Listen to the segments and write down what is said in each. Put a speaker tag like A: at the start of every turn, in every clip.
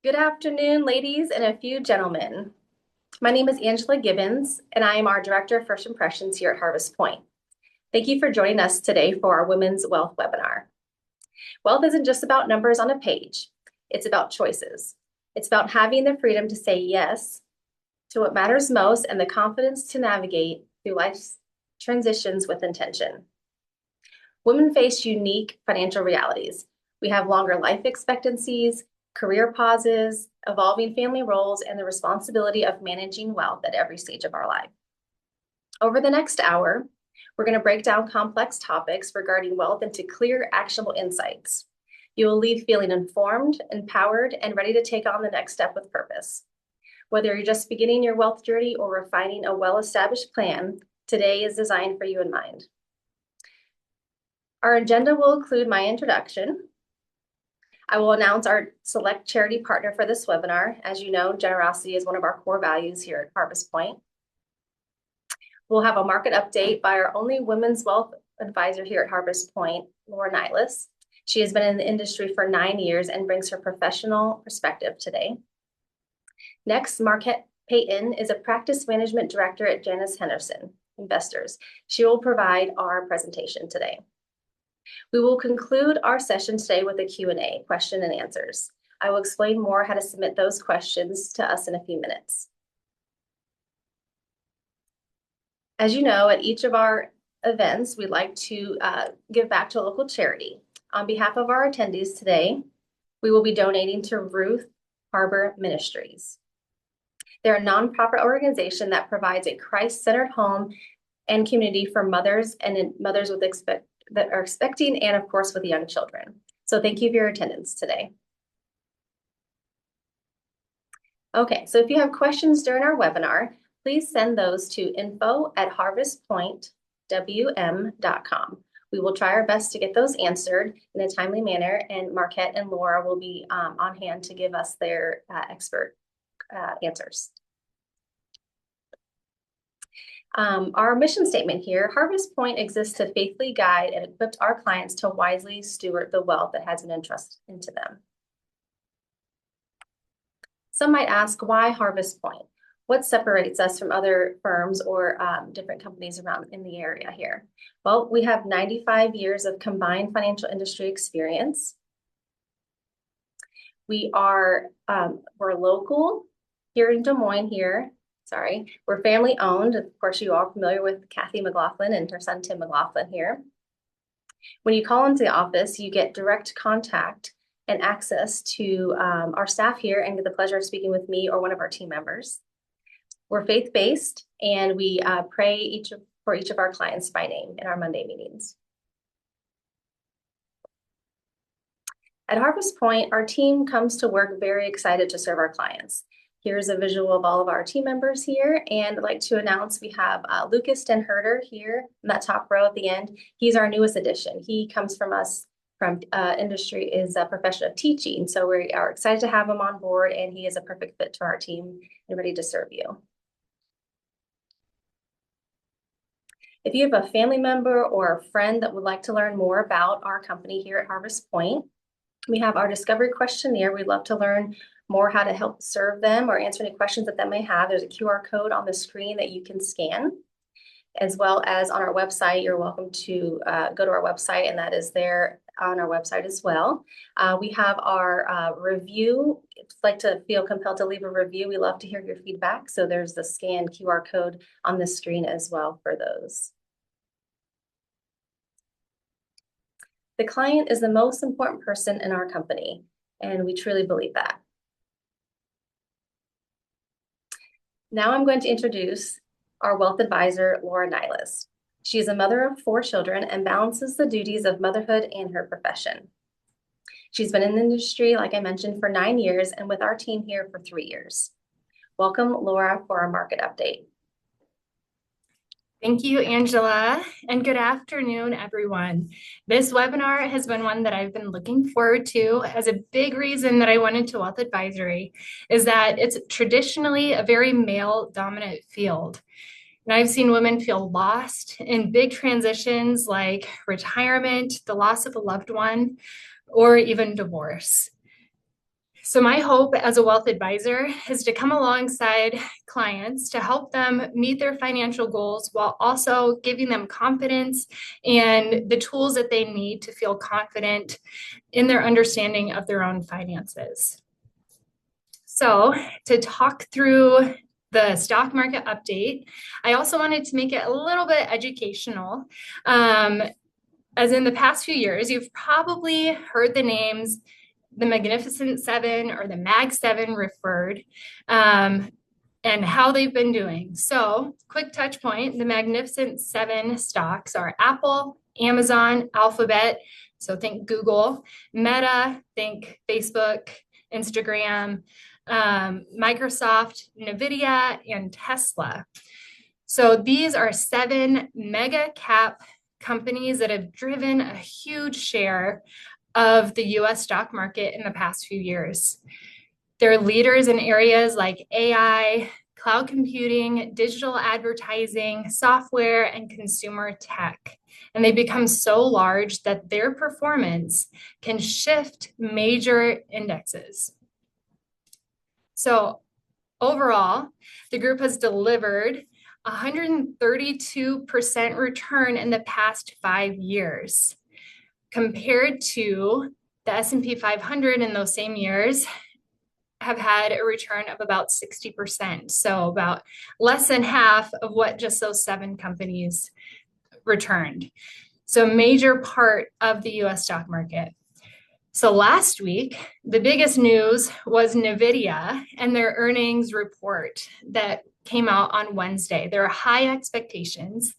A: Good afternoon, ladies and a few gentlemen. My name is Angela Gibbons, and I am our Director of First Impressions here at Harvest Point. Thank you for joining us today for our Women's Wealth webinar. Wealth isn't just about numbers on a page. It's about choices. It's about having the freedom to say yes to what matters most and the confidence to navigate through life's transitions with intention. Women face unique financial realities. We have longer life expectancies, career pauses, evolving family roles, and the responsibility of managing wealth at every stage of our life. Over the next hour, we're going to break down complex topics regarding wealth into clear, actionable insights. You will leave feeling informed, empowered, and ready to take on the next step with purpose. Whether you're just beginning your wealth journey or refining a well-established plan, today is designed for you in mind. Our agenda will include my introduction. I will announce our select charity partner for this webinar. As you know, generosity is one of our core values here at Harvest Point. We'll have a market update by our only women's wealth advisor here at Harvest Point, Laura Nylas. She has been in the industry for 9 years and brings her professional perspective today. Next, Marquette Payton is a practice management director at Janus Henderson Investors. She will provide our presentation today. We will conclude our session today with a Q&A, question and answers. I will explain more how to submit those questions to us in a few minutes. As you know, at each of our events, we'd like to give back to a local charity. On behalf of our attendees today, we will be donating to Ruth Harbor Ministries. They're a nonprofit organization that provides a Christ-centered home and community for mothers and mothers that are expecting and, of course, with young children. So thank you for your attendance today. Okay, so if you have questions during our webinar, please send those to info@harvestpointwm.com. We will try our best to get those answered in a timely manner, and Marquette and Laura will be on hand to give us their expert answers. Our mission statement here, Harvest Point exists to faithfully guide and equip our clients to wisely steward the wealth that has been entrusted into them. Some might ask, why Harvest Point? What separates us from other firms or different companies around in the area here? Well, we have 95 years of combined financial industry experience. We're local here in Des Moines here. We're family owned. Of course, you are familiar with Kathy McLaughlin and her son, Tim McLaughlin here. When you call into the office, you get direct contact and access to our staff here and get the pleasure of speaking with me or one of our team members. We're faith-based, and we pray for each of our clients by name in our Monday meetings. At Harvest Point, our team comes to work very excited to serve our clients. Here's a visual of all of our team members here, and I'd like to announce we have Lucas Denherder here in that top row at the end. He's our newest addition. He comes from industry, is a profession of teaching, so we are excited to have him on board, and he is a perfect fit to our team and ready to serve you. If you have a family member or a friend that would like to learn more about our company here at Harvest Point, we have our discovery questionnaire. We'd love to learn more how to help serve them or answer any questions that they may have. There's a QR code on the screen that you can scan, as well as on our website. You're welcome to go to our website, and that is there on our website as well. We have our review. If you'd like to feel compelled to leave a review, we love to hear your feedback. So there's the scanned QR code on the screen as well for those. The client is the most important person in our company, and we truly believe that. Now I'm going to introduce our wealth advisor, Laura Nylas. She is a mother of 4 children and balances the duties of motherhood and her profession. She's been in the industry, like I mentioned, for 9 years and with our team here for 3 years. Welcome, Laura, for our market update.
B: Thank you, Angela, and good afternoon, everyone. This webinar has been one that I've been looking forward to, as a big reason that I went into wealth advisory is that it's traditionally a very male-dominant field. And I've seen women feel lost in big transitions like retirement, the loss of a loved one, or even divorce. So my hope as a wealth advisor is to come alongside clients to help them meet their financial goals while also giving them confidence and the tools that they need to feel confident in their understanding of their own finances. So to talk through the stock market update, I also wanted to make it a little bit educational. As in the past few years, you've probably heard the names the Magnificent Seven or the Mag Seven referred, and how they've been doing. So, quick touch point, the Magnificent Seven stocks are Apple, Amazon, Alphabet, so think Google, Meta, think Facebook, Instagram, Microsoft, NVIDIA, and Tesla. So these are 7 mega cap companies that have driven a huge share of the US stock market in the past few years. They're leaders in areas like AI, cloud computing, digital advertising, software, and consumer tech. And they become so large that their performance can shift major indexes. So overall, the group has delivered 132% return in the past 5 years, compared to the S&P 500 in those same years have had a return of about 60%. So about less than half of what just those 7 companies returned. So a major part of the US stock market. So last week, the biggest news was NVIDIA and their earnings report that came out on Wednesday. There are high expectations.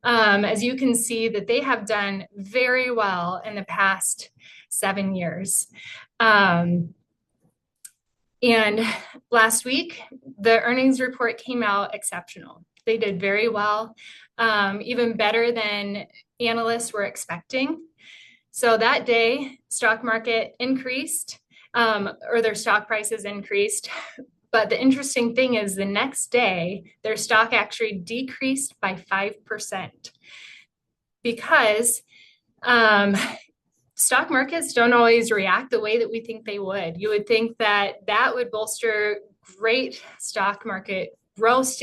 B: As you can see that they have done very well in the past 7 years. And last week, the earnings report came out exceptional. They did very well, even better than analysts were expecting. So that day, stock market increased, or their stock prices increased. But the interesting thing is the next day, their stock actually decreased by 5% because stock markets don't always react the way that we think they would. You would think that that would bolster great stock market growth,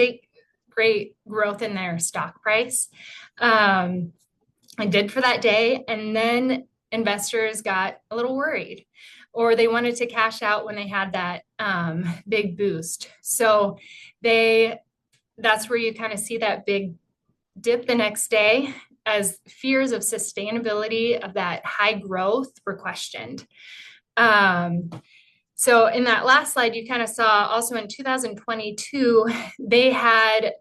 B: great growth in their stock price. I did for that day. And then investors got a little worried, or they wanted to cash out when they had that big boost. So that's where you kind of see that big dip the next day as fears of sustainability of that high growth were questioned. So in that last slide, you kind of saw also in 2022, they had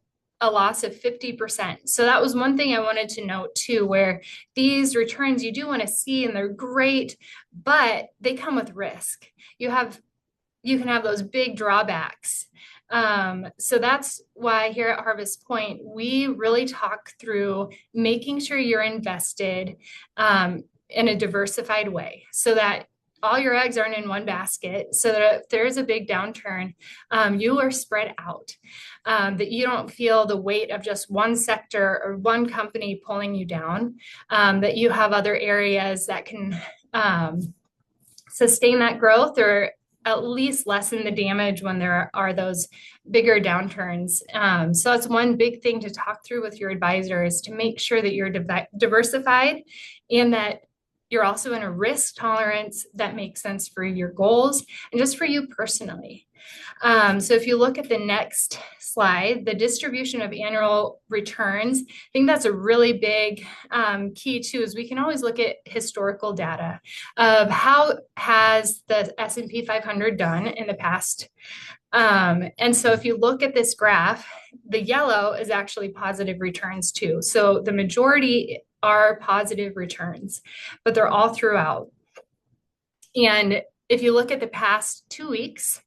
B: a loss of 50%. So that was one thing I wanted to note too, where these returns you do want to see and they're great, but they come with risk. You can have those big drawbacks. So that's why here at Harvest Point, we really talk through making sure you're invested in a diversified way so that all your eggs aren't in one basket, so that if there's a big downturn, you are spread out, that you don't feel the weight of just one sector or one company pulling you down, that you have other areas that can sustain that growth or at least lessen the damage when there are those bigger downturns. So that's one big thing to talk through with your advisors, to make sure that you're diversified and that you're also in a risk tolerance that makes sense for your goals and just for you personally. So if you look at the next slide, the distribution of annual returns, I think that's a really big key too, is we can always look at historical data of how has the S&P 500 done in the past. And so if you look at this graph, the yellow is actually positive returns too. So the majority are positive returns, but they're all throughout. And if you look at the past 2 weeks,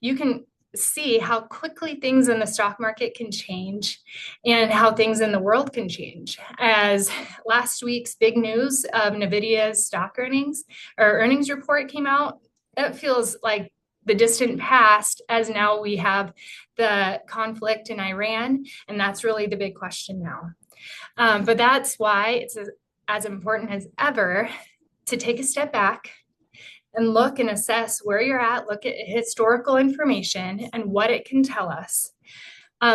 B: you can see how quickly things in the stock market can change and how things in the world can change. As last week's big news of NVIDIA's stock earnings or earnings report came out, it feels like the distant past, as now we have the conflict in Iran, and that's really the big question now. But that's why it's as important as ever to take a step back, and look and assess where you're at, look at historical information and what it can tell us.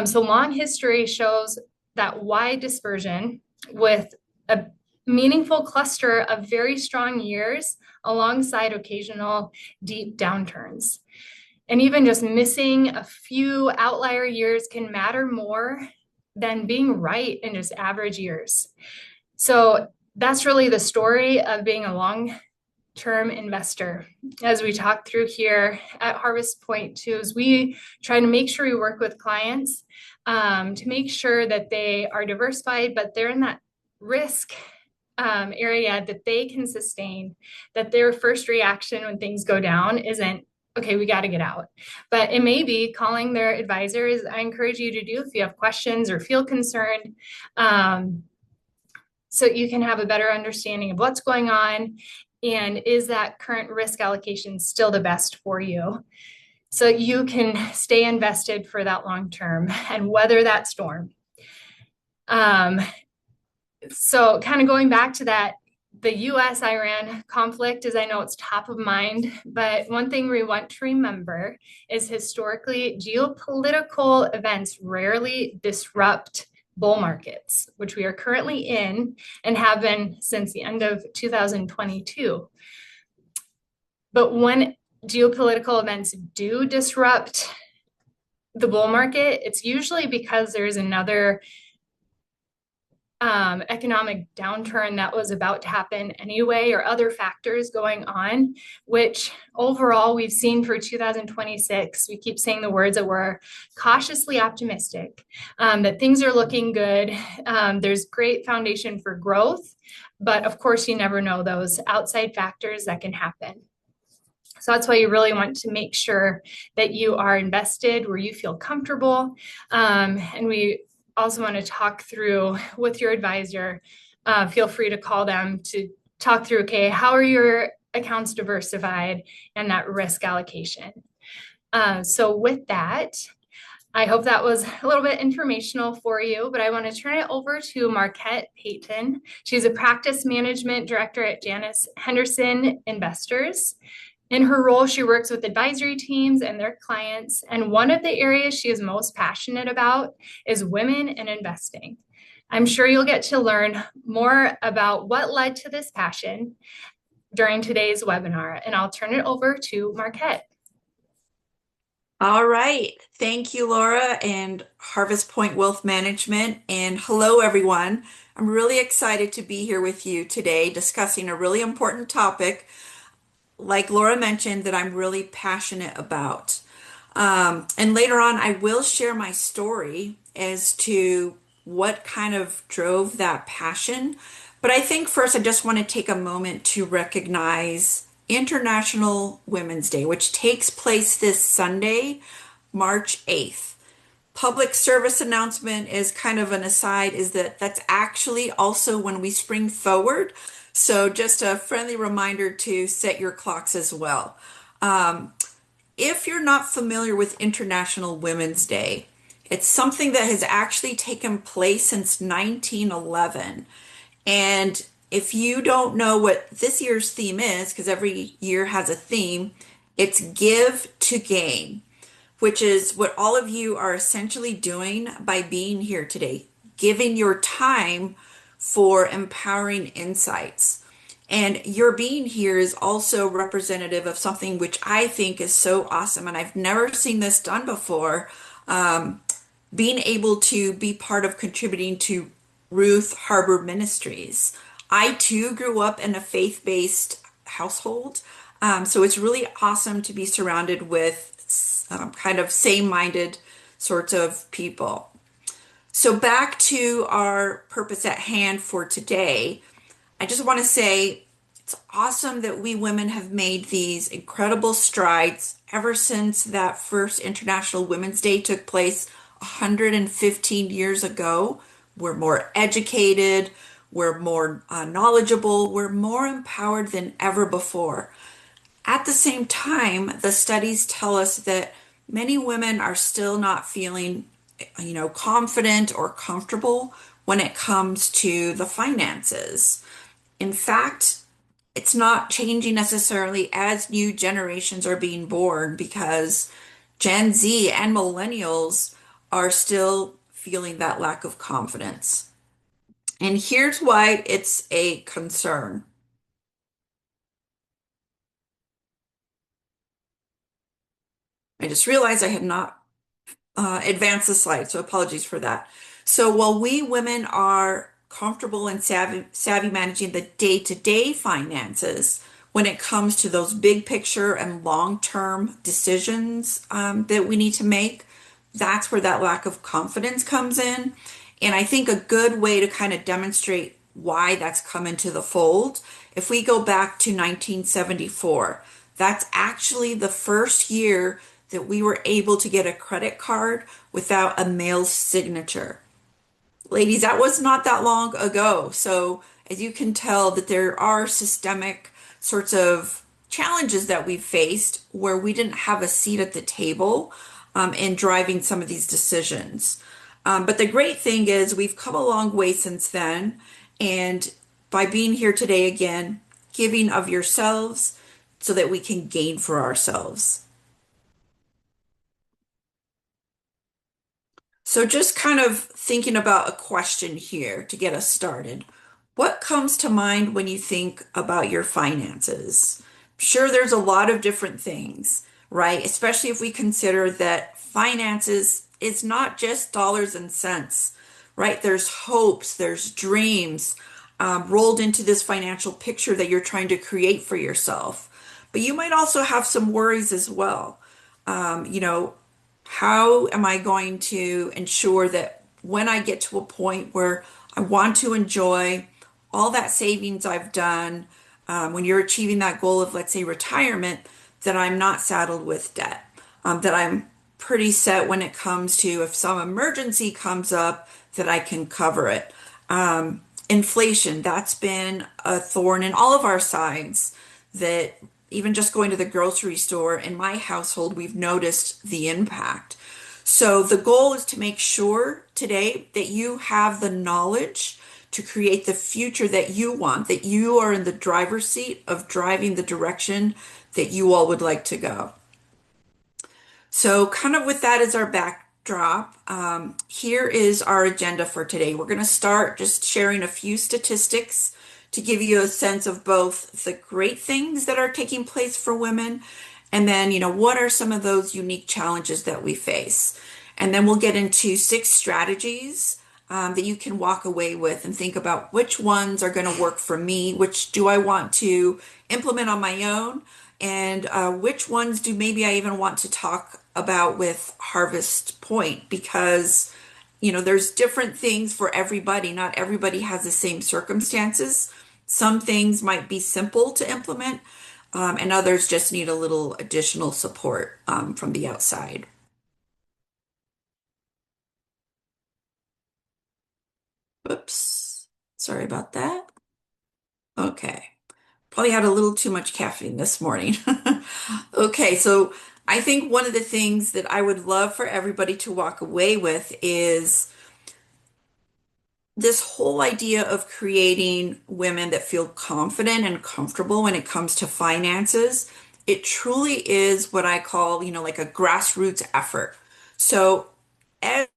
B: So long history shows that wide dispersion with a meaningful cluster of very strong years alongside occasional deep downturns. And even just missing a few outlier years can matter more than being right in just average years. So that's really the story of being a long-term investor. As we talk through here at Harvest Point too, is we try to make sure we work with clients to make sure that they are diversified, but they're in that risk area that they can sustain, that their first reaction when things go down isn't, okay, we got to get out. But it may be calling their advisors. I encourage you to do if you have questions or feel concerned, so you can have a better understanding of what's going on and is that current risk allocation still the best for you, so you can stay invested for that long term and weather that storm. So kind of going back to that, the US-Iran conflict, as I know it's top of mind, but one thing we want to remember is historically geopolitical events rarely disrupt bull markets, which we are currently in and have been since the end of 2022. But when geopolitical events do disrupt the bull market, it's usually because there's another economic downturn that was about to happen anyway, or other factors going on, which overall we've seen for 2026. We keep saying the words that we're cautiously optimistic, that things are looking good. There's great foundation for growth, but of course you never know those outside factors that can happen. So that's why you really want to make sure that you are invested where you feel comfortable. And we also want to talk through with your advisor. Feel free to call them to talk through, okay, how are your accounts diversified and that risk allocation. So with that, I hope that was a little bit informational for you, but I want to turn it over to Marquette Payton. She's a practice management director at Janus Henderson Investors. In her role, she works with advisory teams and their clients, and one of the areas she is most passionate about is women and investing. I'm sure you'll get to learn more about what led to this passion during today's webinar, and I'll turn it over to Marquette.
C: All right. Thank you, Laura and Harvest Point Wealth Management. And hello, everyone. I'm really excited to be here with you today discussing a really important topic, like Laura mentioned, that I'm really passionate about. And later on, I will share my story as to what kind of drove that passion. But I think first, I just want to take a moment to recognize International Women's Day, which takes place this Sunday, March 8th. Public service announcement is kind of an aside, is that that's actually also when we spring forward. So just a friendly reminder to set your clocks as well. If you're not familiar with International Women's Day, it's something that has actually taken place since 1911. And if you don't know what this year's theme is, because every year has a theme, it's Give to Gain, which is what all of you are essentially doing by being here today, giving your time for empowering insights. And your being here is also representative of something which I think is so awesome, and I've never seen this done before, being able to be part of contributing to Ruth Harbor Ministries. I too grew up in a faith-based household, so it's really awesome to be surrounded with kind of same-minded sorts of people. So back to our purpose at hand for today, I just want to say it's awesome that we women have made these incredible strides ever since that first International Women's Day took place 115 years ago. We're more educated, we're more knowledgeable, we're more empowered than ever before. At the same time, the studies tell us that many women are still not feeling, confident or comfortable when it comes to the finances. In fact, it's not changing necessarily as new generations are being born because Gen Z and millennials are still feeling that lack of confidence. And here's why it's a concern. I just realized I had not advanced the slide, so apologies for that. So while we women are comfortable and savvy managing the day-to-day finances, when it comes to those big picture and long-term decisions that we need to make, that's where that lack of confidence comes in. And I think a good way to kind of demonstrate why that's come into the fold, if we go back to 1974, that's actually the first year that we were able to get a credit card without a male's signature. Ladies, that was not that long ago. So as you can tell that there are systemic sorts of challenges that we've faced where we didn't have a seat at the table in driving some of these decisions. But the great thing is we've come a long way since then. And by being here today again, giving of yourselves so that we can gain for ourselves. So just kind of thinking about a question here to get us started. What comes to mind when you think about your finances? Sure, there's a lot of different things, right? Especially if we consider that finances is not just dollars and cents, right? There's hopes, there's dreams rolled into this financial picture that you're trying to create for yourself. But you might also have some worries as well. You know, how am I going to ensure that when I get to a point where I want to enjoy all that savings I've done, when you're achieving that goal of, let's say, retirement, that I'm not saddled with debt, that I'm pretty set when it comes to if some emergency comes up, that I can cover it. Inflation, that's been a thorn in all of our sides that even just going to the grocery store in my household, we've noticed the impact. So the goal is to make sure today that you have the knowledge to create the future that you want, that you are in the driver's seat of driving the direction that you all would like to go. So kind of with that as our backdrop, here is our agenda for today. We're going to start just sharing a few statistics to give you a sense of both the great things that are taking place for women and then, what are some of those unique challenges that we face? And then we'll get into 6 strategies that you can walk away with and think about which ones are going to work for me, which do I want to implement on my own, and which ones do maybe I even want to talk about with Harvest Point because there's different things for everybody. Not everybody has the same circumstances. Some things might be simple to implement, and others just need a little additional support from the outside. Oops, sorry about that. Okay, probably had a little too much caffeine this morning. Okay, so I think one of the things that I would love for everybody to walk away with is this whole idea of creating women that feel confident and comfortable when it comes to finances. It truly is what I call, like a grassroots effort. So as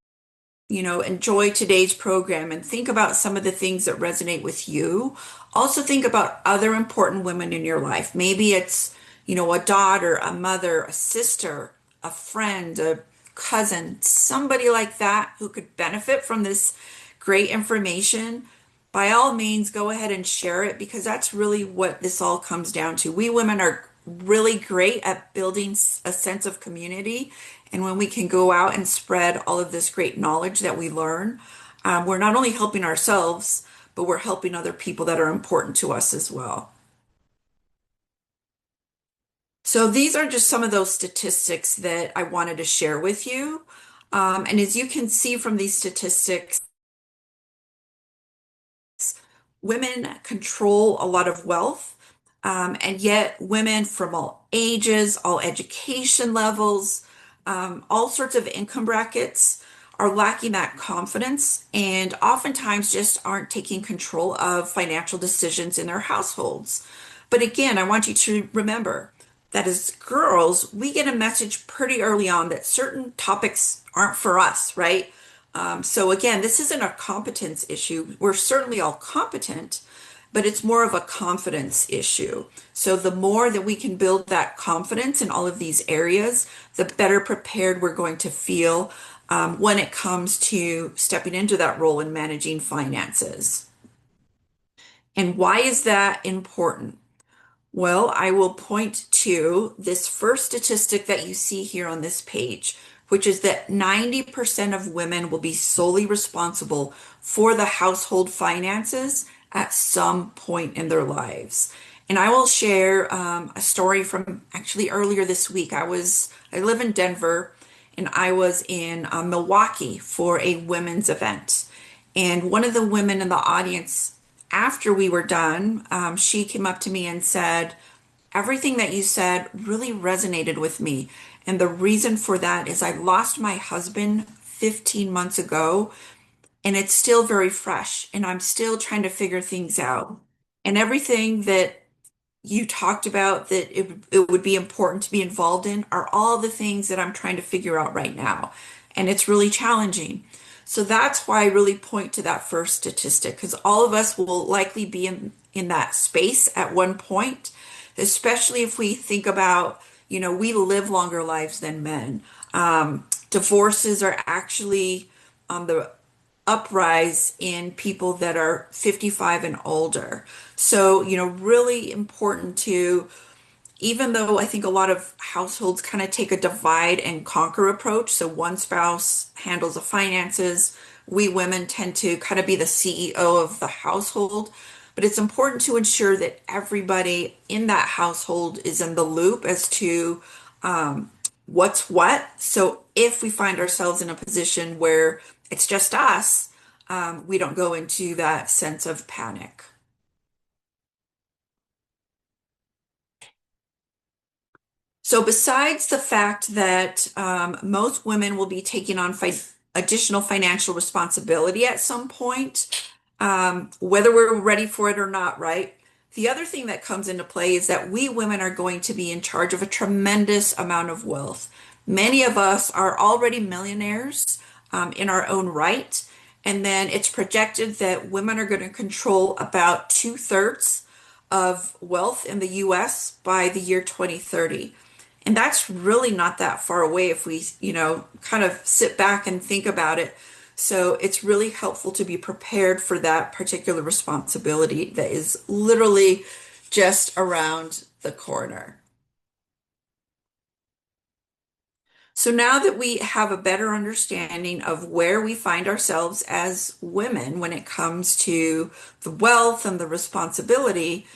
C: enjoy today's program and think about some of the things that resonate with you. Also think about other important women in your life. Maybe it's, a daughter, a mother, a sister, a friend, a cousin, somebody like that who could benefit from this great information. By all means, go ahead and share it because that's really what this all comes down to. We women are really great at building a sense of community. And when we can go out and spread all of this great knowledge that we learn, we're not only helping ourselves, but we're helping other people that are important to us as well. So these are just some of those statistics that I wanted to share with you. And as you can see from these statistics, women control a lot of wealth, and yet women from all ages, all education levels, all sorts of income brackets are lacking that confidence and oftentimes just aren't taking control of financial decisions in their households. But again, I want you to remember that as girls, we get a message pretty early on that certain topics aren't for us, right? So again, this isn't a competence issue. We're certainly all competent, but it's more of a confidence issue. So the more that we can build that confidence in all of these areas, the better prepared we're going to feel when it comes to stepping into that role in managing finances. And why is that important? Well, I will point to this first statistic that you see here on this page, which is that 90% of women will be solely responsible for the household finances at some point in their lives. And I will share a story from actually earlier this week. I live in Denver, and I was in Milwaukee for a women's event. And one of the women in the audience, after we were done, she came up to me and said, everything that you said really resonated with me. And the reason for that is I lost my husband 15 months ago, and it's still very fresh, and I'm still trying to figure things out. And everything that you talked about that it would be important to be involved in are all the things that I'm trying to figure out right now. And it's really challenging. So that's why I really point to that first statistic, because all of us will likely be in that space at one point, especially if we think about, we live longer lives than men. Divorces are actually on the uprise in people that are 55 and older. So, really important to, even though I think a lot of households kind of take a divide and conquer approach, so one spouse handles the finances, we women tend to kind of be the CEO of the household. But it's important to ensure that everybody in that household is in the loop as to what's what. So if we find ourselves in a position where it's just us, we don't go into that sense of panic. So besides the fact that most women will be taking on additional financial responsibility at some point, whether we're ready for it or not, right? The other thing that comes into play is that we women are going to be in charge of a tremendous amount of wealth. Many of us are already millionaires in our own right. And then it's projected that women are going to control about two-thirds of wealth in the US by the year 2030. And that's really not that far away if we, kind of sit back and think about it. So it's really helpful to be prepared for that particular responsibility that is literally just around the corner. So now that we have a better understanding of where we find ourselves as women when it comes to the wealth and the responsibility,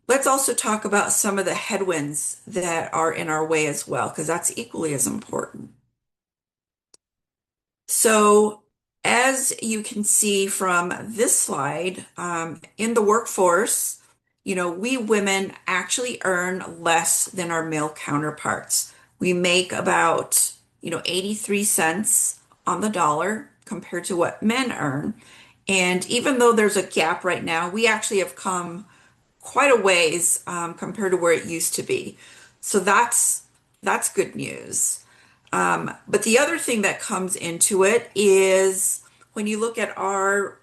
C: let's also talk about some of the headwinds that are in our way as well, because that's equally as important. So, as you can see from this slide, in the workforce, we women actually earn less than our male counterparts. We make about, 83 cents on the dollar compared to what men earn. And even though there's a gap right now, we actually have come quite a ways compared to where it used to be. So that's good news. But the other thing that comes into it is when you look at our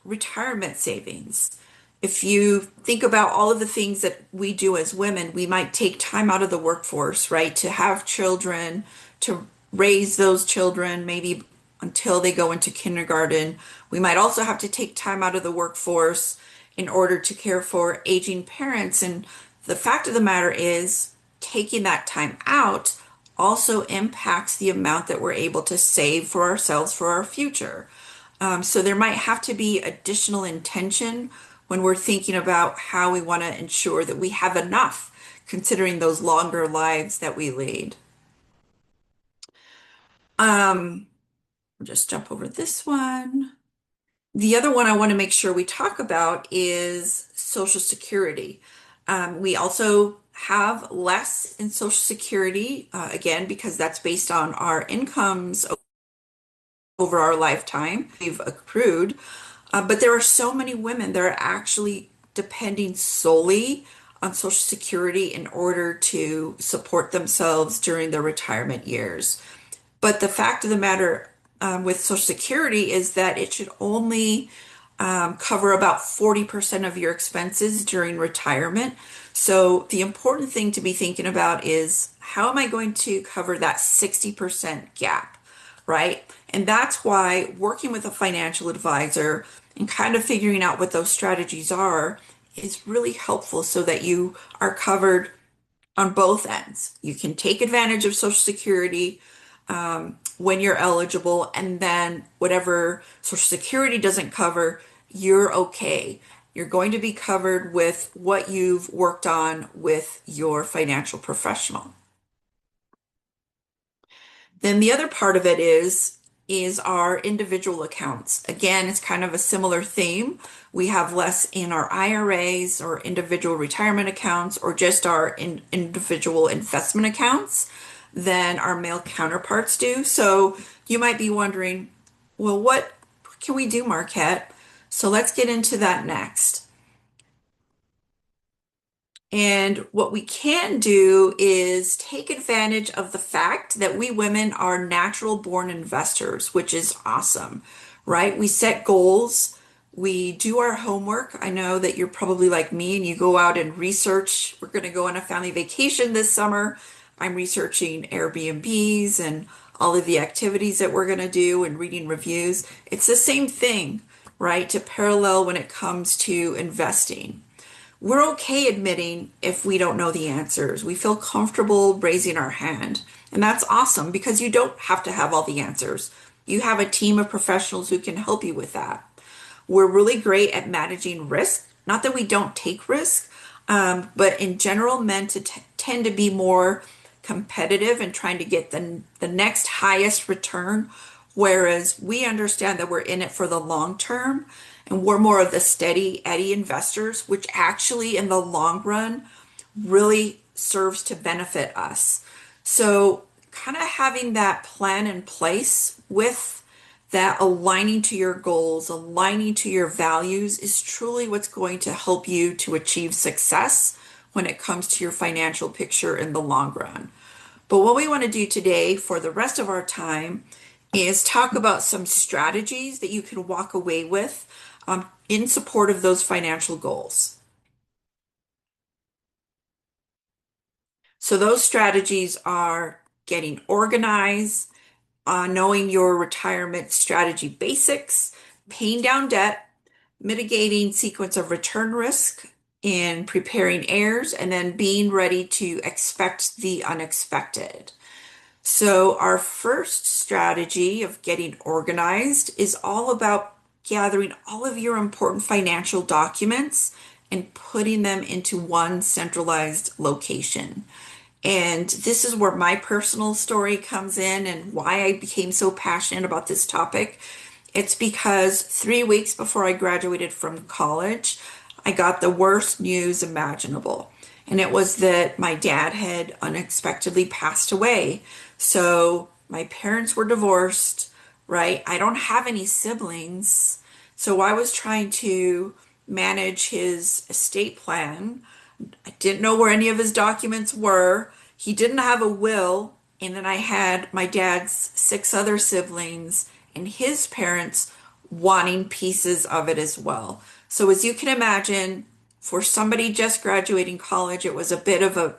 C: retirement savings. If you think about all of the things that we do as women, we might take time out of the workforce, right, to have children, to raise those children, maybe until they go into kindergarten. We might also have to take time out of the workforce in order to care for aging parents. And the fact of the matter is, taking that time out also impacts the amount that we're able to save for ourselves for our future. So there might have to be additional intention when we're thinking about how we want to ensure that we have enough, considering those longer lives that we lead. I'll just jump over this one. The other one I want to make sure we talk about is Social Security. We also have less in Social Security, again, because that's based on our incomes over our lifetime we've accrued. But there are so many women that are actually depending solely on Social Security in order to support themselves during their retirement years. But the fact of the matter with Social Security is that it should only cover about 40% of your expenses during retirement. So the important thing to be thinking about is how am I going to cover that 60% gap, right? And that's why working with a financial advisor and kind of figuring out what those strategies are is really helpful so that you are covered on both ends. You can take advantage of Social Security when you're eligible, and then whatever Social Security doesn't cover, you're okay. You're going to be covered with what you've worked on with your financial professional. Then the other part of it is our individual accounts. Again, it's kind of a similar theme. We have less in our IRAs or individual retirement accounts or just our individual investment accounts than our male counterparts do. So you might be wondering, well, what can we do, Marquette? So let's get into that next. And what we can do is take advantage of the fact that we women are natural born investors, which is awesome, right? We set goals, we do our homework. I know that you're probably like me and you go out and research. We're going to go on a family vacation this summer. I'm researching Airbnbs and all of the activities that we're going to do and reading reviews. It's the same thing, right? To parallel when it comes to investing. We're okay admitting if we don't know the answers. We feel comfortable raising our hand. And that's awesome because you don't have to have all the answers. You have a team of professionals who can help you with that. We're really great at managing risk. Not that we don't take risk, but in general, men tend to be more competitive and trying to get the next highest return, whereas we understand that we're in it for the long term and we're more of the steady Eddie investors, which actually in the long run really serves to benefit us. So kind of having that plan in place with that aligning to your goals, aligning to your values is truly what's going to help you to achieve success when it comes to your financial picture in the long run. But what we want to do today for the rest of our time is talk about some strategies that you can walk away with in support of those financial goals. So those strategies are getting organized, knowing your retirement strategy basics, paying down debt, mitigating sequence of return risk, in preparing heirs, and then being ready to expect the unexpected. So our first strategy of getting organized is all about gathering all of your important financial documents and putting them into one centralized location. And this is where my personal story comes in and why I became so passionate about this topic. It's because 3 weeks before I graduated from college, I got the worst news imaginable. And it was that my dad had unexpectedly passed away. So my parents were divorced, right? I don't have any siblings. So I was trying to manage his estate plan. I didn't know where any of his documents were. He didn't have a will. And then I had my dad's 6 other siblings and his parents wanting pieces of it as well. So as you can imagine, for somebody just graduating college, it was a bit of a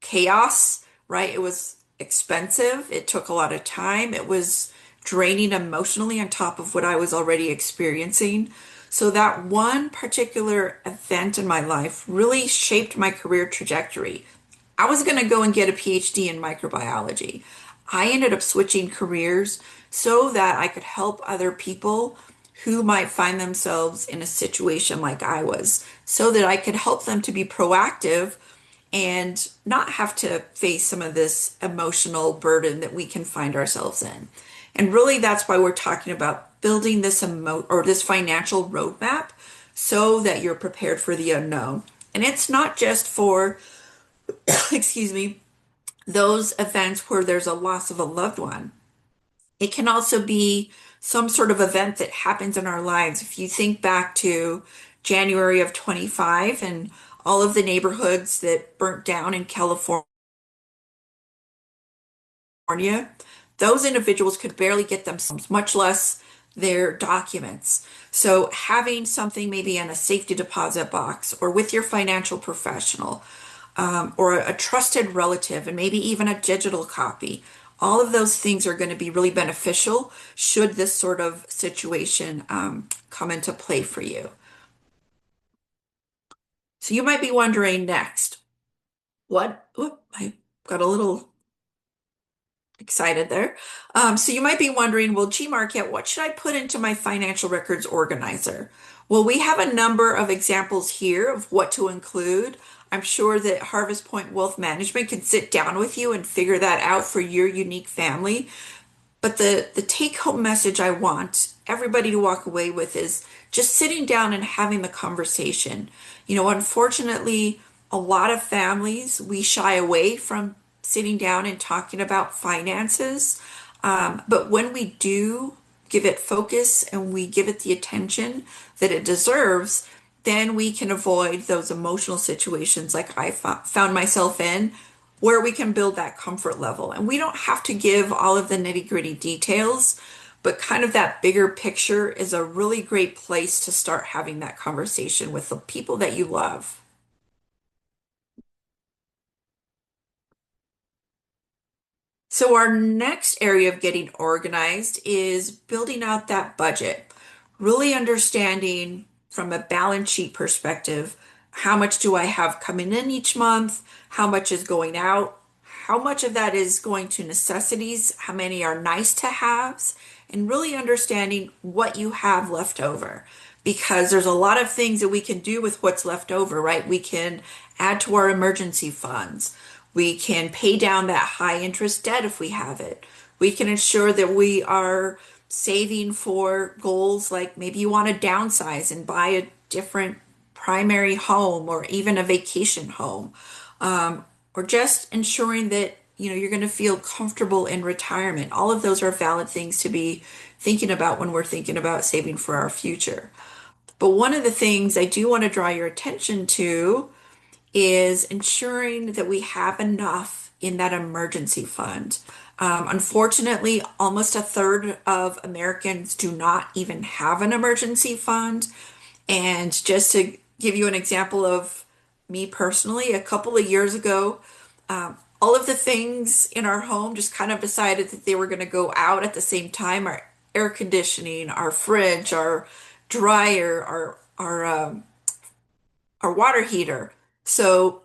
C: chaos, right? It was expensive. It took a lot of time. It was draining emotionally on top of what I was already experiencing. So that one particular event in my life really shaped my career trajectory. I was going to go and get a PhD in microbiology. I ended up switching careers so that I could help other people who might find themselves in a situation like I was, so that I could help them to be proactive and not have to face some of this emotional burden that we can find ourselves in. And really that's why we're talking about building this this financial roadmap so that you're prepared for the unknown. And it's not just for, excuse me, those events where there's a loss of a loved one. It can also be some sort of event that happens in our lives. If you think back to January of 25 and all of the neighborhoods that burnt down in California, those individuals could barely get themselves, much less their documents. So having something maybe in a safety deposit box or with your financial professional, or a trusted relative, and maybe even a digital copy. All of those things are going to be really beneficial should this sort of situation come into play for you. So you might be wondering next, I got a little excited there. So you might be wondering, well, gee, Marquette, what should I put into my financial records organizer? Well, we have a number of examples here of what to include. I'm sure that Harvest Point Wealth Management can sit down with you and figure that out for your unique family. But the take home message I want everybody to walk away with is just sitting down and having the conversation. Unfortunately, a lot of families, we shy away from sitting down and talking about finances. But when we do give it focus and we give it the attention that it deserves, then we can avoid those emotional situations like I found myself in, where we can build that comfort level. And we don't have to give all of the nitty-gritty details, but kind of that bigger picture is a really great place to start having that conversation with the people that you love. So our next area of getting organized is building out that budget, really understanding from a balance sheet perspective, how much do I have coming in each month? How much is going out? How much of that is going to necessities? How many are nice to haves? And really understanding what you have left over. Because there's a lot of things that we can do with what's left over, right? We can add to our emergency funds. We can pay down that high interest debt if we have it. We can ensure that we are saving for goals like maybe you want to downsize and buy a different primary home or even a vacation home. Or just ensuring that you're going to feel comfortable in retirement. All of those are valid things to be thinking about when we're thinking about saving for our future. But one of the things I do want to draw your attention to is ensuring that we have enough in that emergency fund. Unfortunately, almost a third of Americans do not even have an emergency fund. And just to give you an example of me personally, a couple of years ago, all of the things in our home just kind of decided that they were going to go out at the same time. Our air conditioning, our fridge, our dryer, our water heater. So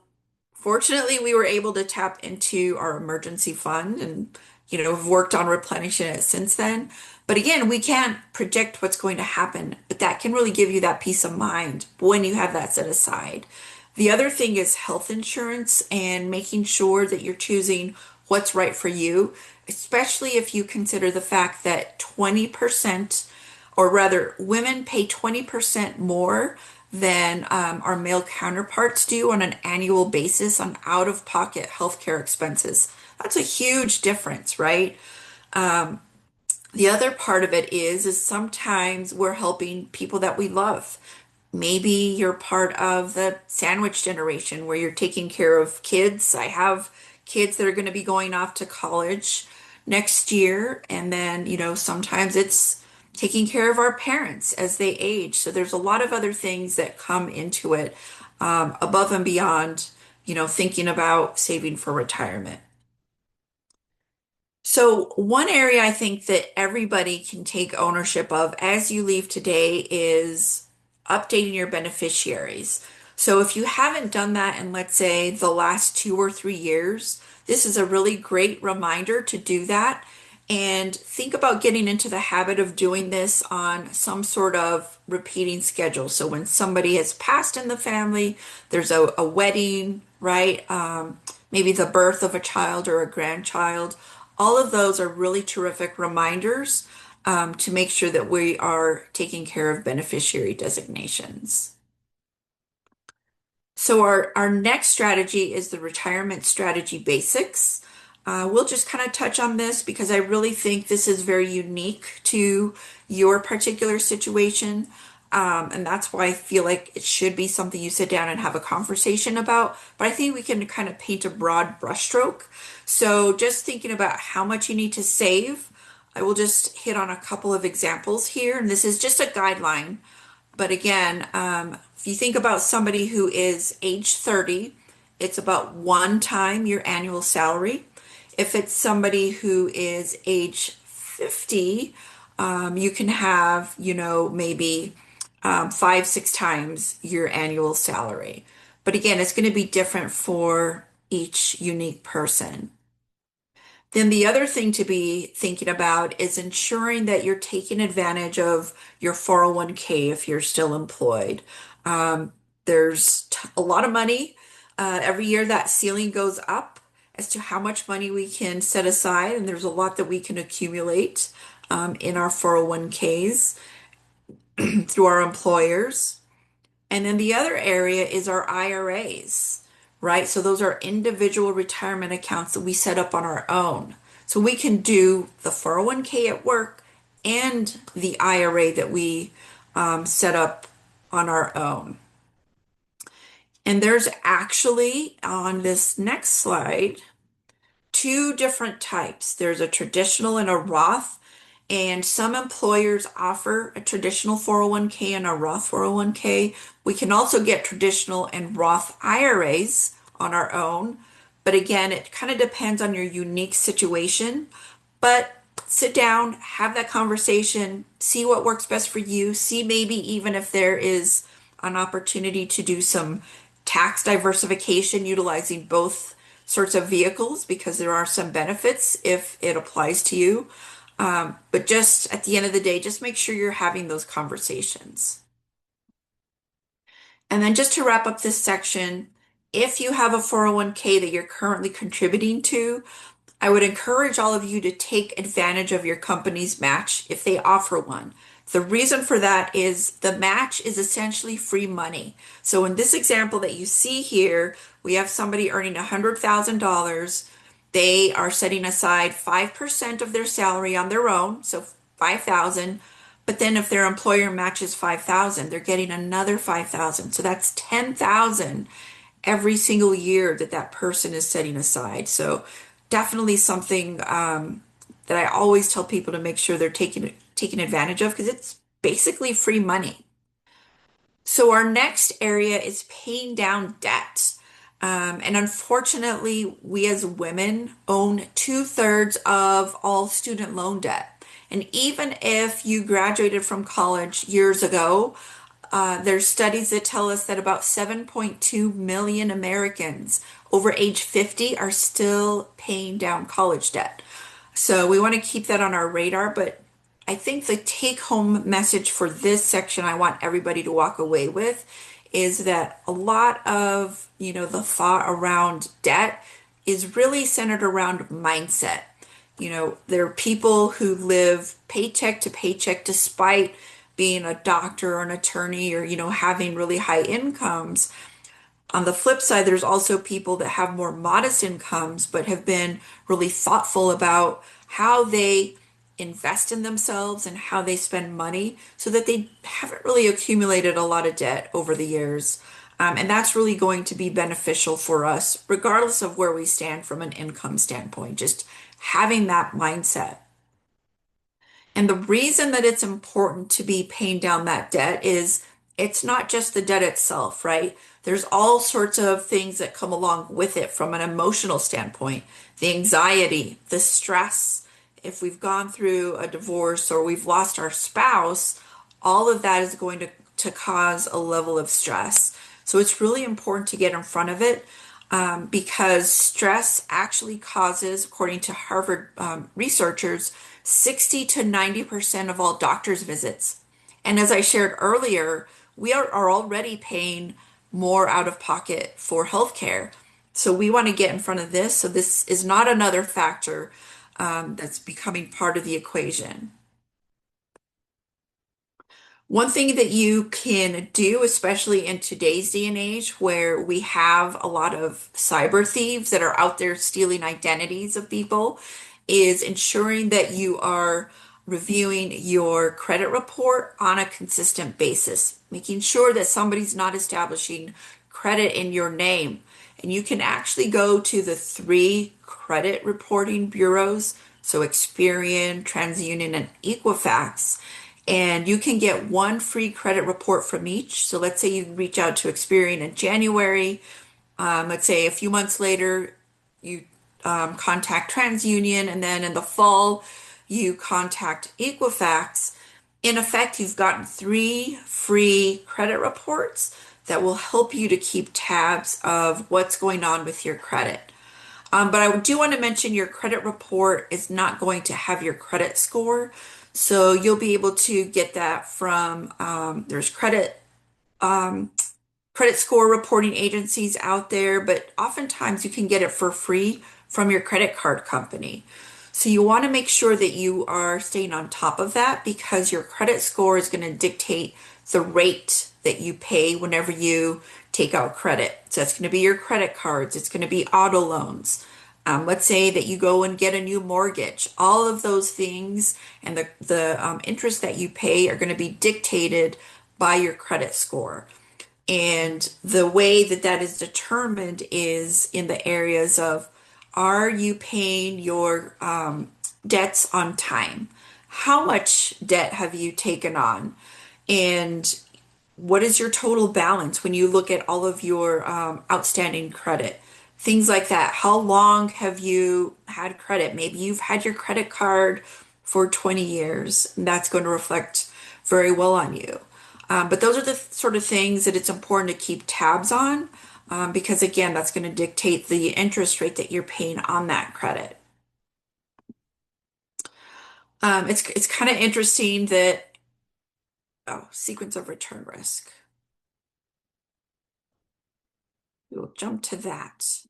C: fortunately, we were able to tap into our emergency fund and, have worked on replenishing it since then. But again, we can't predict what's going to happen, but that can really give you that peace of mind when you have that set aside. The other thing is health insurance and making sure that you're choosing what's right for you, especially if you consider the fact that 20%, or rather, women pay 20% more than our male counterparts do on an annual basis on out-of-pocket healthcare expenses. That's a huge difference, right? The other part of it is sometimes we're helping people that we love. Maybe you're part of the sandwich generation where you're taking care of kids. I have kids that are going to be going off to college next year. And then, sometimes it's taking care of our parents as they age. So there's a lot of other things that come into it above and beyond, thinking about saving for retirement. So one area I think that everybody can take ownership of as you leave today is updating your beneficiaries. So if you haven't done that in, let's say, the last 2 or 3 years, this is a really great reminder to do that. And think about getting into the habit of doing this on some sort of repeating schedule. So when somebody has passed in the family, there's a wedding, right? Maybe the birth of a child or a grandchild. All of those are really terrific reminders to make sure that we are taking care of beneficiary designations. So our next strategy is the retirement strategy basics. We'll just kind of touch on this because I really think this is very unique to your particular situation. And that's why I feel like it should be something you sit down and have a conversation about. But I think we can kind of paint a broad brushstroke. So just thinking about how much you need to save, I will just hit on a couple of examples here. And this is just a guideline. But again, if you think about somebody who is age 30, it's about one time your annual salary. If it's somebody who is age 50, you can have, maybe five, six times your annual salary. But again, it's going to be different for each unique person. Then the other thing to be thinking about is ensuring that you're taking advantage of your 401k if you're still employed. Um, there's a lot of money. Every year that ceiling goes up as to how much money we can set aside, and there's a lot that we can accumulate in our 401ks through our employers. And then the other area is our IRAs, right? So those are individual retirement accounts that we set up on our own. So we can do the 401k at work and the IRA that we set up on our own. And there's actually on this next slide two different types. There's a traditional and a Roth, and some employers offer a traditional 401k and a Roth 401k. We can also get traditional and Roth IRAs on our own, but again, it kind of depends on your unique situation. But sit down, have that conversation, see what works best for you, see maybe even if there is an opportunity to do some tax diversification utilizing both sorts of vehicles because there are some benefits if it applies to you. But just at the end of the day, just make sure you're having those conversations. And then just to wrap up this section, if you have a 401k that you're currently contributing to, I would encourage all of you to take advantage of your company's match if they offer one. The reason for that is the match is essentially free money. So in this example that you see here, we have somebody earning $100,000. They are setting aside 5% of their salary on their own, so 5,000. But then if their employer matches 5,000, they're getting another 5,000. So that's 10,000 every single year that that person is setting aside. So definitely something that I always tell people to make sure they're taking advantage of because it's basically free money. So our next area is paying down debt. And unfortunately, we as women own 2/3 of all student loan debt. And even if you graduated from college years ago, there's studies that tell us that about 7.2 million Americans over age 50 are still paying down college debt. So we want to keep that on our radar, but I think the take-home message for this section I want everybody to walk away with is that a lot of, the thought around debt is really centered around mindset. There are people who live paycheck to paycheck despite being a doctor or an attorney or, having really high incomes. On the flip side, there's also people that have more modest incomes but have been really thoughtful about how they invest in themselves and how they spend money so that they haven't really accumulated a lot of debt over the years. And that's really going to be beneficial for us, regardless of where we stand from an income standpoint, just having that mindset. And the reason that it's important to be paying down that debt is it's not just the debt itself, right? There's all sorts of things that come along with it from an emotional standpoint, the anxiety, the stress. If we've gone through a divorce or we've lost our spouse, all of that is going to cause a level of stress. So it's really important to get in front of it because stress actually causes, according to Harvard researchers, 60 to 90% of all doctor's visits. And as I shared earlier, we are already paying more out of pocket for healthcare. So we want to get in front of this. So this is not another factor that's becoming part of the equation. One thing that you can do, especially in today's day and age where we have a lot of cyber thieves that are out there stealing identities of people, is ensuring that you are reviewing your credit report on a consistent basis, making sure that somebody's not establishing credit in your name. And you can actually go to the three credit reporting bureaus, so Experian, TransUnion, and Equifax, and you can get one free credit report from each. So let's say you reach out to Experian in January. Let's say a few months later, you contact TransUnion, and then in the fall, you contact Equifax. In effect, you've gotten three free credit reports that will help you to keep tabs of what's going on with your credit. But I do want to mention your credit report is not going to have your credit score. So you'll be able to get that from, there's credit score reporting agencies out there, but oftentimes you can get it for free from your credit card company. So you want to make sure that you are staying on top of that because your credit score is going to dictate the rate that you pay whenever you take out credit. So that's going to be your credit cards, it's going to be auto loans. Let's say that you go and get a new mortgage. All of those things and the interest that you pay are going to be dictated by your credit score. And the way that that is determined is in the areas of, are you paying your debts on time? How much debt have you taken on? And what is your total balance when you look at all of your outstanding credit? Things like that. How long have you had credit? Maybe you've had your credit card for 20 years, and that's going to reflect very well on you. But those are the sort of things that it's important to keep tabs on because, again, that's going to dictate the interest rate that you're paying on that credit. It's kind of interesting that, oh, sequence of return risk. We'll jump to that.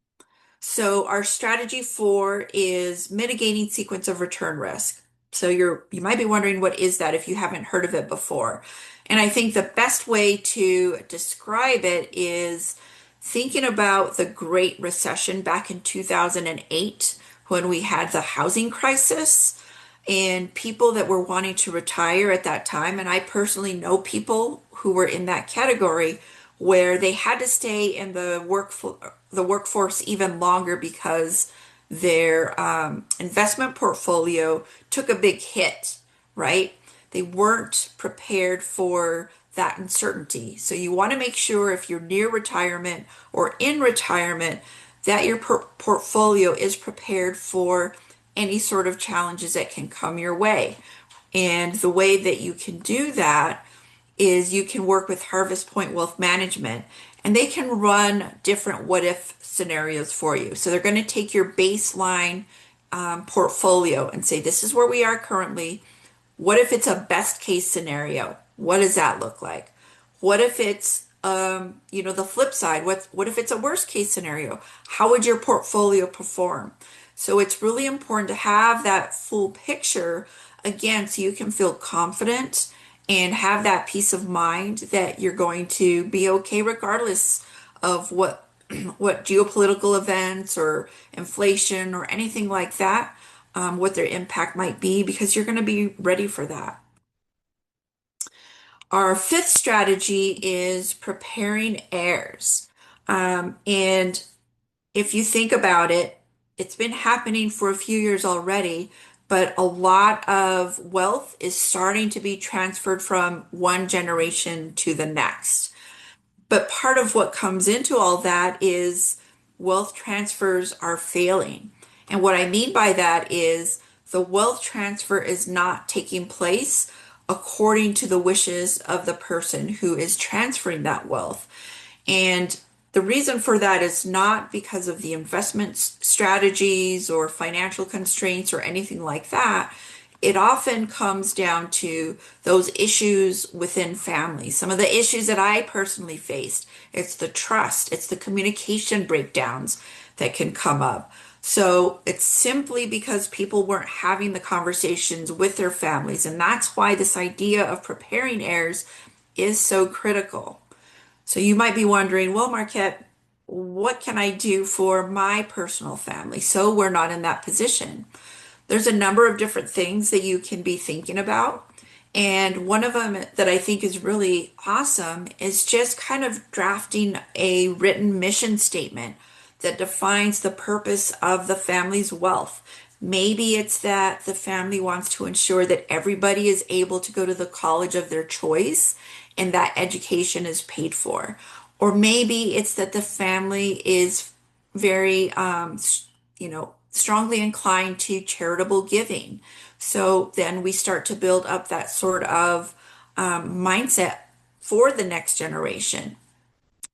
C: So our strategy 4 is mitigating sequence of return risk. So you might be wondering, what is that if you haven't heard of it before? And I think the best way to describe it is thinking about the Great Recession back in 2008 when we had the housing crisis and people that were wanting to retire at that time. And I personally know people who were in that category where they had to stay in the workforce even longer because their investment portfolio took a big hit, right? They weren't prepared for that uncertainty. So you want to make sure if you're near retirement or in retirement that your portfolio is prepared for any sort of challenges that can come your way. And the way that you can do that is you can work with Harvest Point Wealth Management, and they can run different what if scenarios for you. So they're going to take your baseline portfolio and say, this is where we are currently. What if it's a best case scenario? What does that look like? What if it's the flip side? What if it's a worst case scenario? How would your portfolio perform? So it's really important to have that full picture again, so you can feel confident and have that peace of mind that you're going to be okay regardless of what geopolitical events or inflation or anything like that, what their impact might be, because you're going to be ready for that. Our 5th strategy is preparing heirs. And if you think about it, it's been happening for a few years already, but a lot of wealth is starting to be transferred from one generation to the next. But part of what comes into all that is wealth transfers are failing. And what I mean by that is the wealth transfer is not taking place according to the wishes of the person who is transferring that wealth. And the reason for that is not because of the investment strategies or financial constraints or anything like that. It often comes down to those issues within families. Some of the issues that I personally faced, it's the trust, it's the communication breakdowns that can come up. So it's simply because people weren't having the conversations with their families. And that's why this idea of preparing heirs is so critical. So you might be wondering, well, Marquette, what can I do for my personal family so we're not in that position? There's a number of different things that you can be thinking about. And one of them that I think is really awesome is just kind of drafting a written mission statement that defines the purpose of the family's wealth. Maybe it's that the family wants to ensure that everybody is able to go to the college of their choice and that education is paid for. Or maybe it's that the family is very, strongly inclined to charitable giving. So then we start to build up that sort of mindset for the next generation.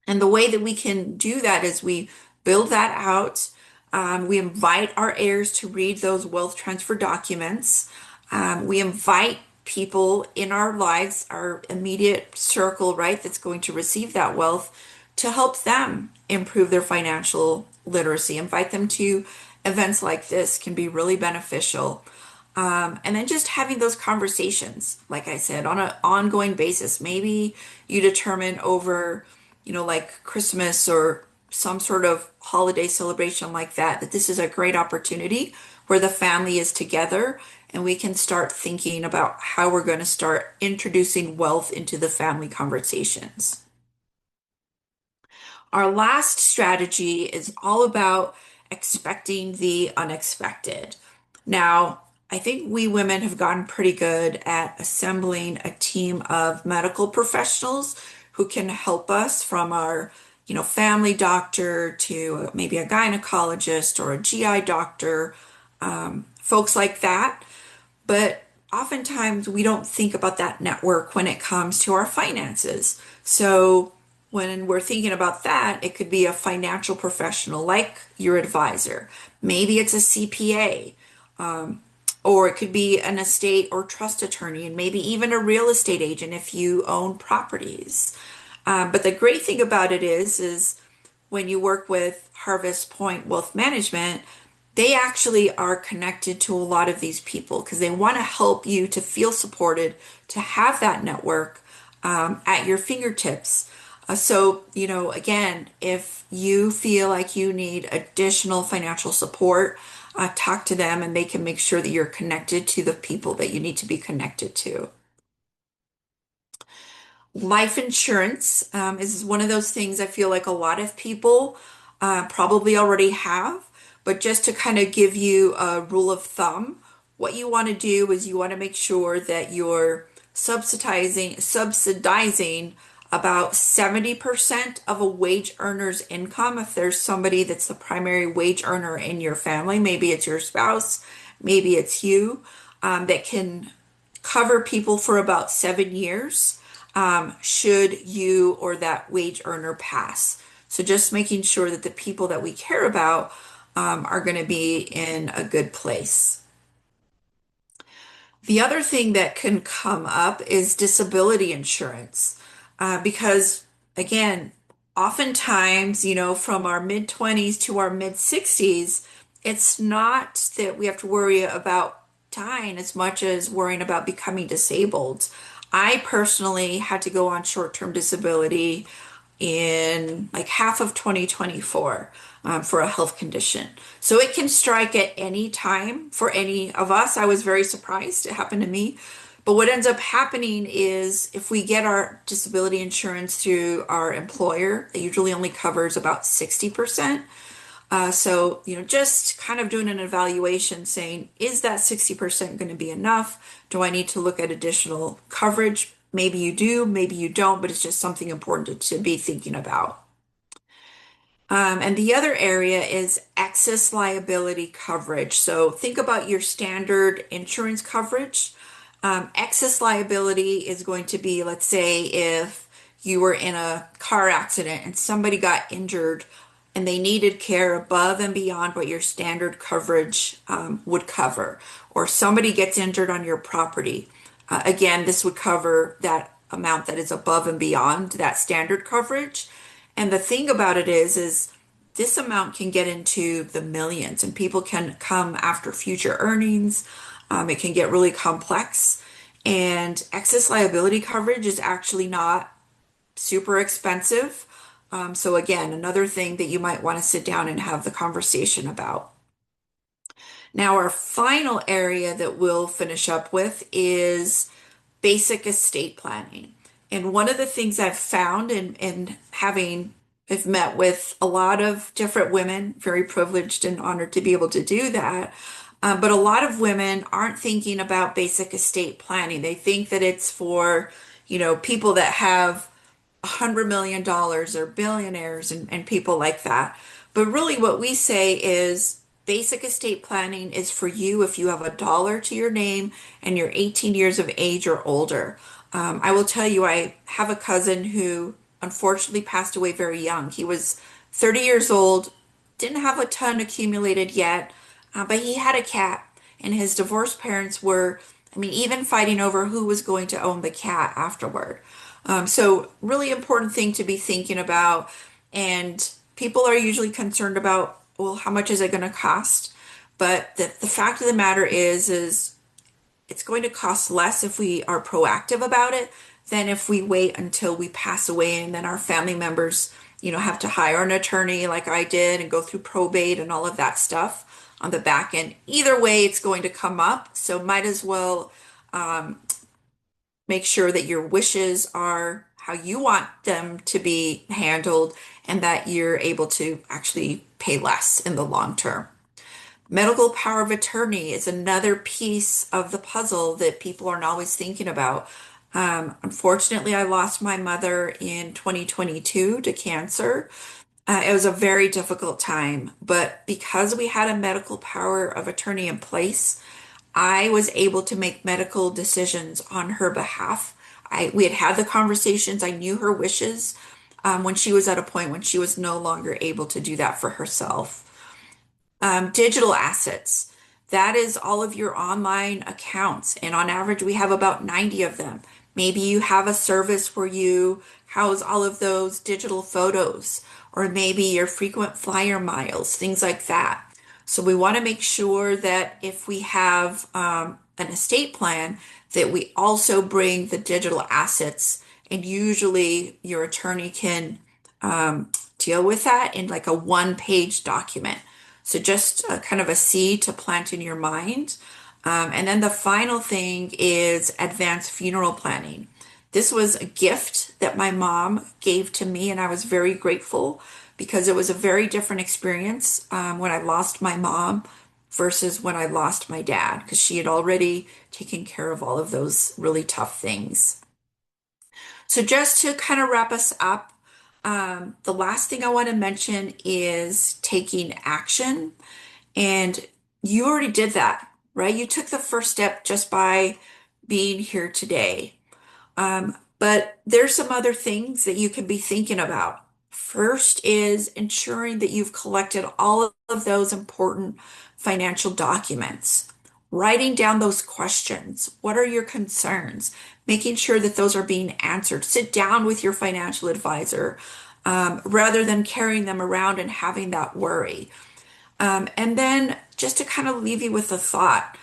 C: And the way that we can do that is we build that out. We invite our heirs to read those wealth transfer documents. We invite people in our lives, our immediate circle, right, that's going to receive that wealth to help them improve their financial literacy. Invite them to events like this can be really beneficial. And then just having those conversations, like I said, on an ongoing basis. Maybe you determine over, like Christmas or some sort of holiday celebration like that, that this is a great opportunity where the family is together and we can start thinking about how we're going to start introducing wealth into the family conversations. Our last strategy is all about expecting the unexpected. Now, I think we women have gotten pretty good at assembling a team of medical professionals who can help us from our, family doctor to maybe a gynecologist or a GI doctor, folks like that. But oftentimes we don't think about that network when it comes to our finances. So when we're thinking about that, it could be a financial professional like your advisor. Maybe it's a CPA, or it could be an estate or trust attorney, and maybe even a real estate agent if you own properties. But the great thing about it is when you work with Harvest Point Wealth Management, they actually are connected to a lot of these people because they want to help you to feel supported, to have that network at your fingertips. So, again, if you feel like you need additional financial support, talk to them and they can make sure that you're connected to the people that you need to be connected to. Life insurance is one of those things I feel like a lot of people probably already have, but just to kind of give you a rule of thumb, what you want to do is you want to make sure that you're subsidizing about 70% of a wage earner's income. If there's somebody that's the primary wage earner in your family, maybe it's your spouse, maybe it's you, that can cover people for about 7 years, should you or that wage earner pass. So just making sure that the people that we care about are going to be in a good place. The other thing that can come up is disability insurance, because again, oftentimes, from our mid 20s to our mid 60s, it's not that we have to worry about dying as much as worrying about becoming disabled. I personally had to go on short-term disability in like half of 2024 for a health condition. So it can strike at any time for any of us. I was very surprised it happened to me. But what ends up happening is if we get our disability insurance through our employer, it usually only covers about 60%. So, just kind of doing an evaluation saying, is that 60% going to be enough? Do I need to look at additional coverage? Maybe you do, maybe you don't, but it's just something important to be thinking about. And the other area is excess liability coverage. So think about your standard insurance coverage. Excess liability is going to be, let's say, if you were in a car accident and somebody got injured and they needed care above and beyond what your standard coverage would cover, or somebody gets injured on your property. Again, this would cover that amount that is above and beyond that standard coverage. And the thing about it is this amount can get into the millions and people can come after future earnings. It can get really complex. And excess liability coverage is actually not super expensive. So again, another thing that you might want to sit down and have the conversation about. Now, our final area that we'll finish up with is basic estate planning. And one of the things I've found in having, I've met with a lot of different women, very privileged and honored to be able to do that. But a lot of women aren't thinking about basic estate planning. They think that it's for, people that have $100 million or billionaires and people like that. But really, what we say is basic estate planning is for you if you have a dollar to your name and you're 18 years of age or older. I will tell you, I have a cousin who unfortunately passed away very young. He was 30 years old, didn't have a ton accumulated yet, but he had a cat, and his divorced parents were, I mean, even fighting over who was going to own the cat afterward. So really important thing to be thinking about. And people are usually concerned about, well, how much is it going to cost? But the fact of the matter is it's going to cost less if we are proactive about it than if we wait until we pass away and then our family members, have to hire an attorney like I did and go through probate and all of that stuff on the back end. Either way, it's going to come up. So might as well make sure that your wishes are how you want them to be handled and that you're able to actually pay less in the long term. Medical power of attorney is another piece of the puzzle that people aren't always thinking about. Unfortunately, I lost my mother in 2022 to cancer. It was a very difficult time, but because we had a medical power of attorney in place, I was able to make medical decisions on her behalf. We had the conversations. I knew her wishes when she was at a point when she was no longer able to do that for herself. Digital assets. That is all of your online accounts. And on average, we have about 90 of them. Maybe you have a service where you house all of those digital photos, or maybe your frequent flyer miles, things like that. So we want to make sure that if we have an estate plan, that we also bring the digital assets. And usually your attorney can deal with that in like a one-page document. So just kind of a seed to plant in your mind. And then the final thing is advanced funeral planning. This was a gift that my mom gave to me, and I was very grateful because it was a very different experience when I lost my mom versus when I lost my dad, because she had already taken care of all of those really tough things. So just to kind of wrap us up, the last thing I want to mention is taking action. And you already did that, right? You took the first step just by being here today. But there's some other things that you can be thinking about. First is ensuring that you've collected all of those important financial documents, writing down those questions. What are your concerns? Making sure that those are being answered. Sit down with your financial advisor rather than carrying them around and having that worry. And then just to kind of leave you with a thought,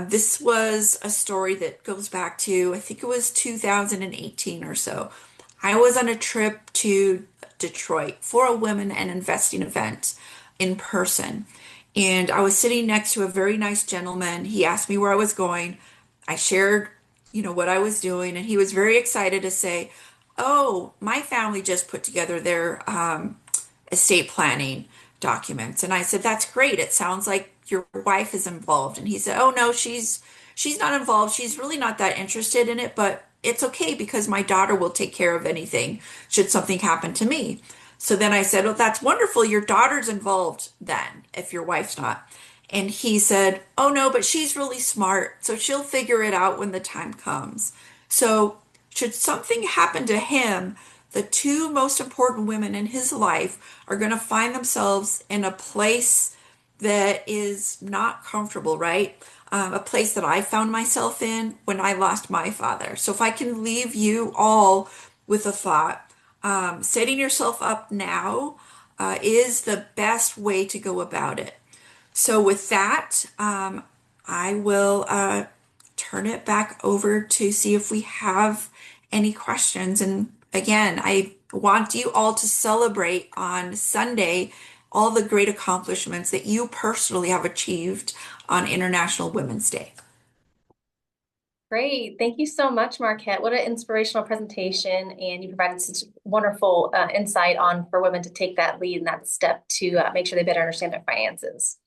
C: this was a story that goes back to, I think it was 2018 or so. I was on a trip to Detroit for a women and investing event in person. And I was sitting next to a very nice gentleman. He asked me where I was going. I shared, what I was doing, and he was very excited to say, "Oh, my family just put together their estate planning documents." And I said, "That's great. It sounds like your wife is involved." And he said, "Oh no, she's not involved. She's really not that interested in it, but it's okay because my daughter will take care of anything should something happen to me." So then I said, "Well, that's wonderful. Your daughter's involved then, if your wife's not." And he said, "Oh no, but she's really smart, so she'll figure it out when the time comes." So should something happen to him, the two most important women in his life are going to find themselves in a place that is not comfortable, right? A place that I found myself in when I lost my father. So if I can leave you all with a thought, setting yourself up now is the best way to go about it. So with that, I will turn it back over to see if we have any questions. And again, I want you all to celebrate on Sunday all the great accomplishments that you personally have achieved on International Women's Day.
A: Great. Thank you so much, Marquette. What an inspirational presentation. And you provided such wonderful insight on for women to take that lead and that step to make sure they better understand their finances.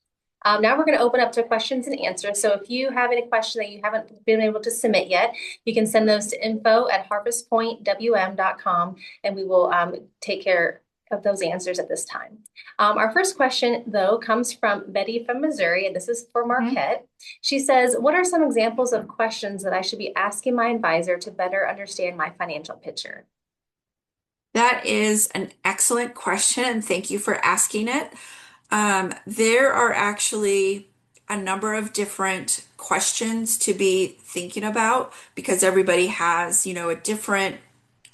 A: Now we're going to open up to questions and answers. So if you have any question that you haven't been able to submit yet, you can send those to info@harvestpointwm.com and we will take care of those answers at this time. Our first question, though, comes from Betty from Missouri, and this is for Marquette. She says, what are some examples of questions that I should be asking my advisor to better understand my financial picture?
C: That is an excellent question, and thank you for asking it. There are actually a number of different questions to be thinking about because everybody has, a different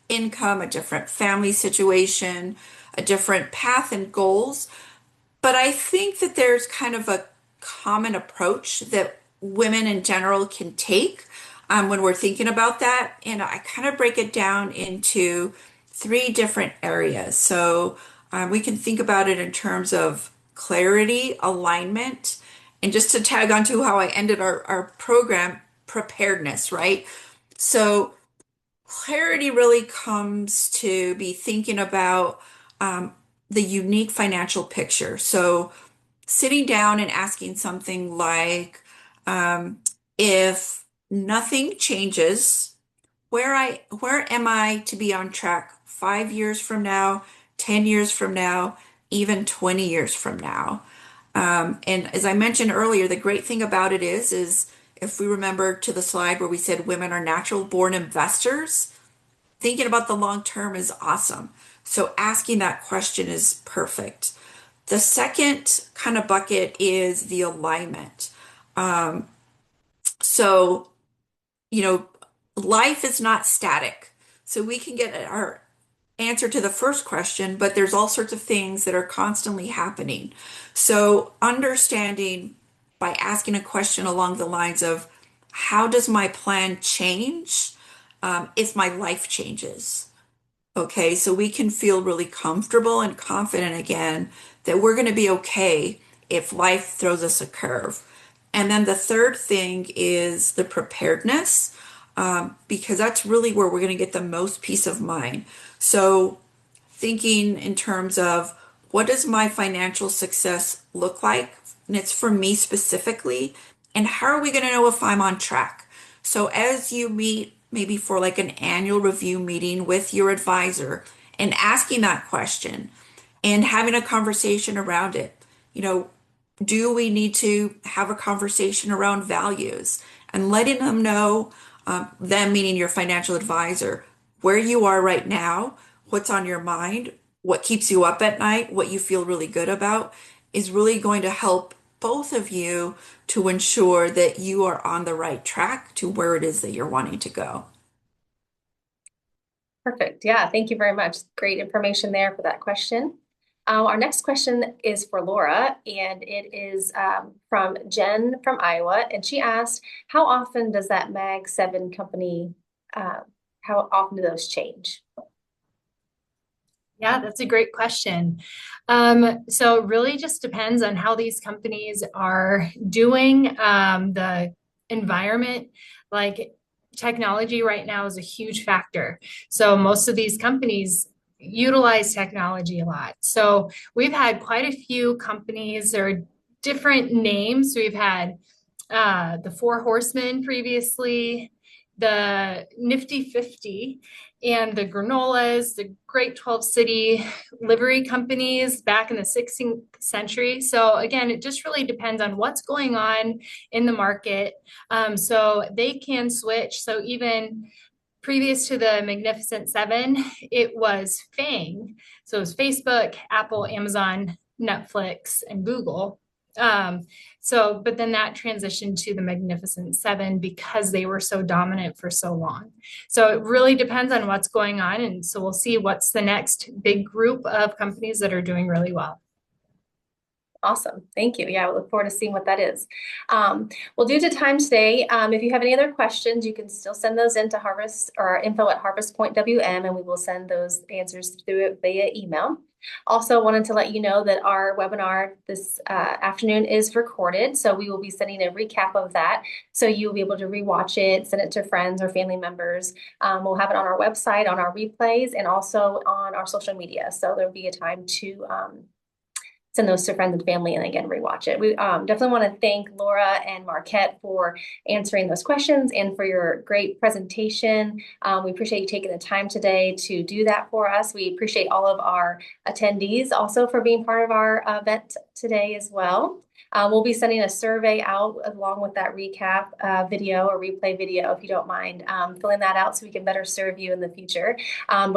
C: income, a different family situation, a different path and goals. But I think that there's kind of a common approach that women in general can take when we're thinking about that. And I kind of break it down into three different areas. So we can think about it in terms of clarity, alignment, and just to tag on to how I ended our program, preparedness, right? So clarity really comes to be thinking about the unique financial picture. So sitting down and asking something like, if nothing changes, where am I to be on track 5 years from now, 10 years from now, even 20 years from now? And as I mentioned earlier, the great thing about it is if we remember to the slide where we said women are natural born investors, thinking about the long term is awesome. So asking that question is perfect. The second kind of bucket is the alignment. So, life is not static. So we can get our answer to the first question, but there's all sorts of things that are constantly happening. So understanding by asking a question along the lines of how does my plan change if my life changes? Okay, so we can feel really comfortable and confident again that we're going to be okay if life throws us a curve. And then the third thing is the preparedness, because that's really where we're going to get the most peace of mind. So thinking in terms of what does my financial success look like? And it's for me specifically. And how are we going to know if I'm on track? So as you meet maybe for like an annual review meeting with your advisor and asking that question and having a conversation around it, do we need to have a conversation around values and letting them know, them meaning your financial advisor, where you are right now, what's on your mind, what keeps you up at night, what you feel really good about is really going to help both of you to ensure that you are on the right track to where it is that you're wanting to go.
A: Perfect. Yeah, thank you very much. Great information there for that question. Our next question is for Laura, and it is from Jen from Iowa. And she asked, how often does that Mag 7 company, how often do those change?
B: Yeah, that's a great question. So it really just depends on how these companies are doing. The environment, like technology right now is a huge factor. So most of these companies utilize technology a lot. So we've had quite a few companies or different names. We've had the Four Horsemen previously, the Nifty 50, and the granolas, the Great 12 City livery companies back in the 16th century. So again, it just really depends on what's going on in the market. So they can switch. So even previous to the Magnificent Seven, it was FANG. So it was Facebook, Apple, Amazon, Netflix, and Google. But then that transitioned to the Magnificent Seven because they were so dominant for so long. So it really depends on what's going on. And so we'll see what's the next big group of companies that are doing really well.
A: Awesome. Thank you. Yeah, we look forward to seeing what that is. Well, due to time today, if you have any other questions, you can still send those into Harvest or info@harvest.point.wm, and we will send those answers through it via email. Also wanted to let you know that our webinar this afternoon is recorded, so we will be sending a recap of that. So you'll be able to rewatch it, send it to friends or family members. We'll have it on our website, on our replays, and also on our social media. So there'll be a time to send those to friends and family and again rewatch it. We definitely want to thank Laura and Marquette for answering those questions and for your great presentation. We appreciate you taking the time today to do that for us. We appreciate all of our attendees also for being part of our event today as well. We'll be sending a survey out along with that recap video or replay video, if you don't mind filling that out so we can better serve you in the future.